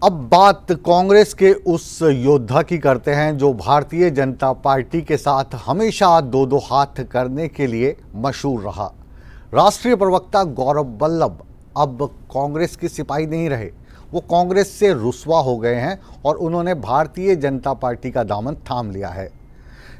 अब बात कांग्रेस के उस योद्धा की करते हैं जो भारतीय जनता पार्टी के साथ हमेशा दो दो हाथ करने के लिए मशहूर रहा। राष्ट्रीय प्रवक्ता गौरव वल्लभ अब कांग्रेस के सिपाही नहीं रहे, वो कांग्रेस से रुस्वा हो गए हैं और उन्होंने भारतीय जनता पार्टी का दामन थाम लिया है।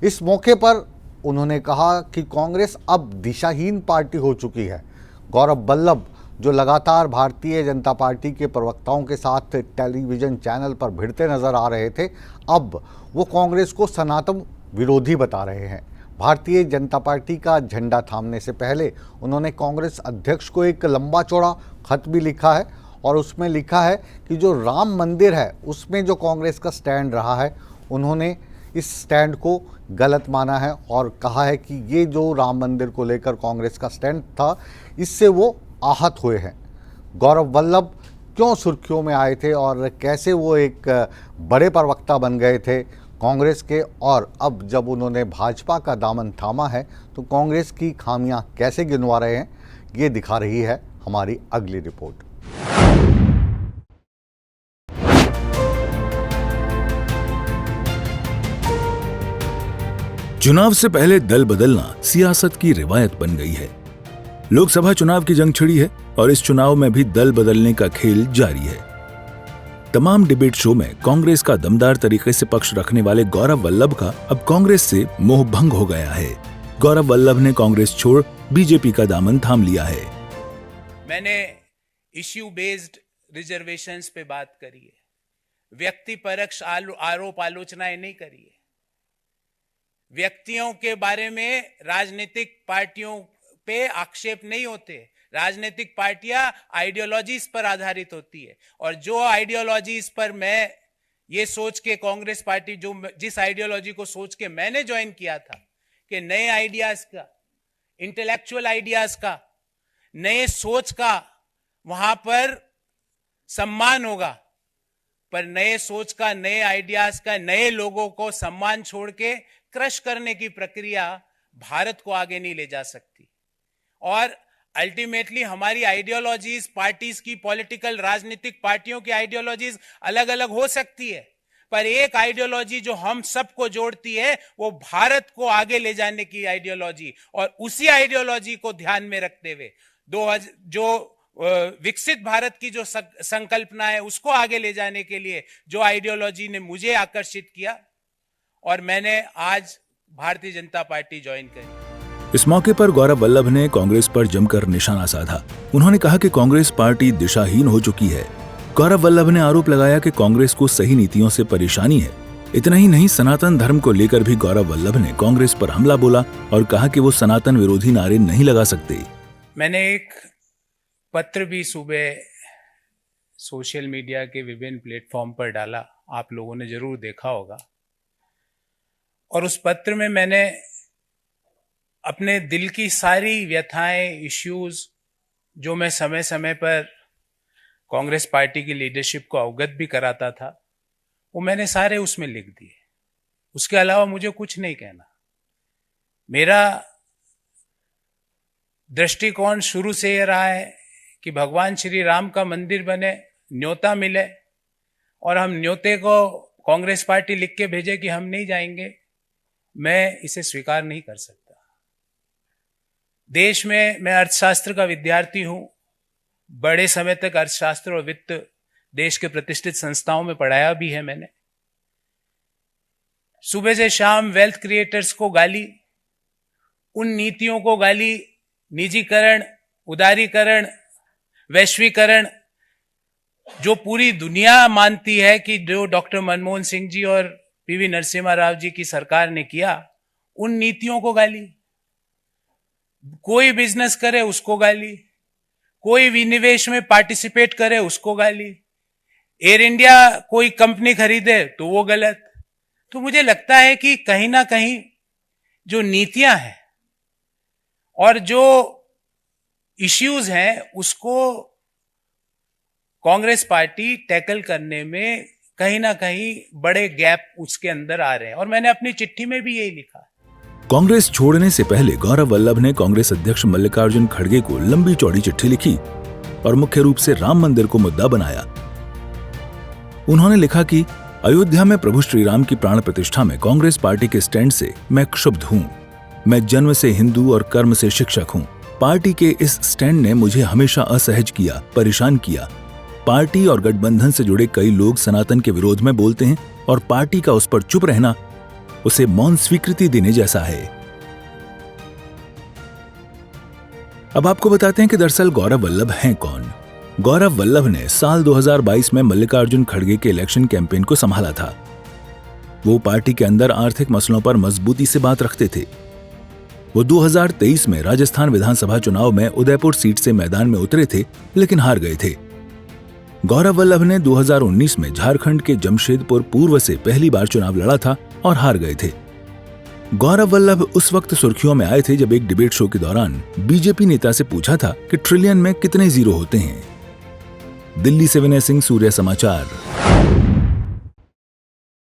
इस मौके पर उन्होंने कहा कि कांग्रेस अब दिशाहीन पार्टी हो चुकी है। गौरव वल्लभ जो लगातार भारतीय जनता पार्टी के प्रवक्ताओं के साथ टेलीविज़न चैनल पर भिड़ते नजर आ रहे थे, अब वो कांग्रेस को सनातन विरोधी बता रहे हैं। भारतीय जनता पार्टी का झंडा थामने से पहले उन्होंने कांग्रेस अध्यक्ष को एक लंबा चौड़ा खत भी लिखा है और उसमें लिखा है कि जो राम मंदिर है उसमें जो कांग्रेस का स्टैंड रहा है, उन्होंने इस स्टैंड को गलत माना है और कहा है कि ये जो राम मंदिर को लेकर कांग्रेस का स्टैंड था, इससे वो आहत हुए हैं। गौरव वल्लभ क्यों सुर्खियों में आए थे और कैसे वो एक बड़े प्रवक्ता बन गए थे कांग्रेस के, और अब जब उन्होंने भाजपा का दामन थामा है तो कांग्रेस की खामियां कैसे गिनवा रहे हैं, ये दिखा रही है हमारी अगली रिपोर्ट। चुनाव से पहले दल बदलना सियासत की रिवायत बन गई है। लोकसभा चुनाव की जंग छिड़ी है और इस चुनाव में भी दल बदलने का खेल जारी है। तमाम डिबेट शो में कांग्रेस का दमदार तरीके से पक्ष रखने वाले गौरव वल्लभ का अब कांग्रेस से मोह भंग हो गया है। गौरव वल्लभ ने कांग्रेस छोड़ बीजेपी का दामन थाम लिया है। मैंने इश्यू बेस्ड रिजर्वेशंस पे बात करी है, व्यक्ति परक्ष आरोप आलोचनाएं नहीं करी है। व्यक्तियों के बारे में राजनीतिक पार्टियों पे आक्षेप नहीं होते। राजनीतिक पार्टियां आइडियोलॉजीज पर आधारित होती है और जो आइडियोलॉजीज पर मैं ये सोच के कांग्रेस पार्टी जिस आइडियोलॉजी को सोच के मैंने ज्वाइन किया था कि नए आइडियाज का, इंटेलेक्चुअल आइडियाज का, नए सोच का वहां पर सम्मान होगा, पर नए सोच का, नए आइडियाज का, नए लोगों को सम्मान छोड़ के क्रश करने की प्रक्रिया भारत को आगे नहीं ले जा सकती। और अल्टीमेटली हमारी आइडियोलॉजीज, पार्टीज की, पॉलिटिकल राजनीतिक पार्टियों की आइडियोलॉजीज अलग अलग हो सकती है, पर एक आइडियोलॉजी जो हम सबको जोड़ती है वो भारत को आगे ले जाने की आइडियोलॉजी, और उसी आइडियोलॉजी को ध्यान में रखते हुए जो विकसित भारत की जो संकल्पना है उसको आगे ले जाने के लिए जो आइडियोलॉजी ने मुझे आकर्षित किया और मैंने आज भारतीय जनता पार्टी ज्वाइन करी। इस मौके पर गौरव वल्लभ ने कांग्रेस पर जमकर निशाना साधा। उन्होंने कहा कि कांग्रेस पार्टी दिशाहीन हो चुकी है। गौरव वल्लभ ने आरोप लगाया कि कांग्रेस को सही नीतियों से परेशानी है। इतना ही नहीं, सनातन धर्म को लेकर भी गौरव वल्लभ ने कांग्रेस पर हमला बोला और कहा कि वो सनातन विरोधी नारे नहीं लगा सकते। मैंने एक पत्र भी सुबह सोशल मीडिया के विभिन्न प्लेटफॉर्म पर डाला, आप लोगों ने जरूर देखा होगा, और उस पत्र में मैंने अपने दिल की सारी व्यथाएं, इश्यूज जो मैं समय समय पर कांग्रेस पार्टी की लीडरशिप को अवगत भी कराता था, वो मैंने सारे उसमें लिख दिए। उसके अलावा मुझे कुछ नहीं कहना। मेरा दृष्टिकोण शुरू से ये रहा है कि भगवान श्री राम का मंदिर बने, न्योता मिले और हम न्योते को कांग्रेस पार्टी लिख के भेजे कि हम नहीं जाएंगे, मैं इसे स्वीकार नहीं कर सकता। देश में मैं अर्थशास्त्र का विद्यार्थी हूं, बड़े समय तक अर्थशास्त्र और वित्त देश के प्रतिष्ठित संस्थाओं में पढ़ाया भी है मैंने। सुबह से शाम वेल्थ क्रिएटर्स को गाली, उन नीतियों को गाली, निजीकरण, उदारीकरण, वैश्वीकरण, जो पूरी दुनिया मानती है कि जो डॉक्टर मनमोहन सिंह जी और पीवी नरसिम्हा राव जी की सरकार ने किया, उन नीतियों को गाली। कोई बिजनेस करे उसको गाली, कोई विनिवेश में पार्टिसिपेट करे उसको गाली, एयर इंडिया कोई कंपनी खरीदे तो वो गलत। तो मुझे लगता है कि कहीं ना कहीं जो नीतियां हैं और जो इश्यूज हैं उसको कांग्रेस पार्टी टैकल करने में कहीं ना कहीं बड़े गैप उसके अंदर आ रहे हैं, और मैंने अपनी चिट्ठी में भी यही लिखा। कांग्रेस छोड़ने से पहले गौरव वल्लभ ने कांग्रेस अध्यक्ष मल्लिकार्जुन खड़गे को लंबी चौड़ी चिट्ठी लिखी और मुख्य रूप से राम मंदिर को मुद्दा बनाया। उन्होंने लिखा कि अयोध्या में प्रभु श्री राम की प्राण प्रतिष्ठा में कांग्रेस पार्टी के स्टैंड से मैं क्षुब्ध हूं। मैं जन्म से हिंदू और कर्म से शिक्षक हूं। पार्टी के इस स्टैंड ने मुझे हमेशा असहज किया, परेशान किया। पार्टी और गठबंधन से जुड़े कई लोग सनातन के विरोध में बोलते हैं और पार्टी का उस पर चुप रहना उसे मौन स्वीकृति देने जैसा है। अब आपको बताते हैं कि दरअसल गौरव वल्लभ हैं कौन। गौरव वल्लभ ने साल 2022 में मल्लिकार्जुन खड़गे के इलेक्शन कैंपेन को संभाला था। वो पार्टी के अंदर आर्थिक मसलों पर मजबूती से बात रखते थे। वो 2023 में राजस्थान विधानसभा चुनाव में उदयपुर सीट से मैदान में उतरे थे, लेकिन हार गए थे। गौरव वल्लभ ने 2019 में झारखंड के जमशेदपुर पूर्व से पहली बार चुनाव लड़ा था और हार गए थे। गौरव वल्लभ उस वक्त सुर्खियों में आए थे जब एक डिबेट शो के दौरान बीजेपी नेता से पूछा था कि ट्रिलियन में कितने जीरो होते हैं। दिल्ली से विनय सिंह, सूर्य समाचार।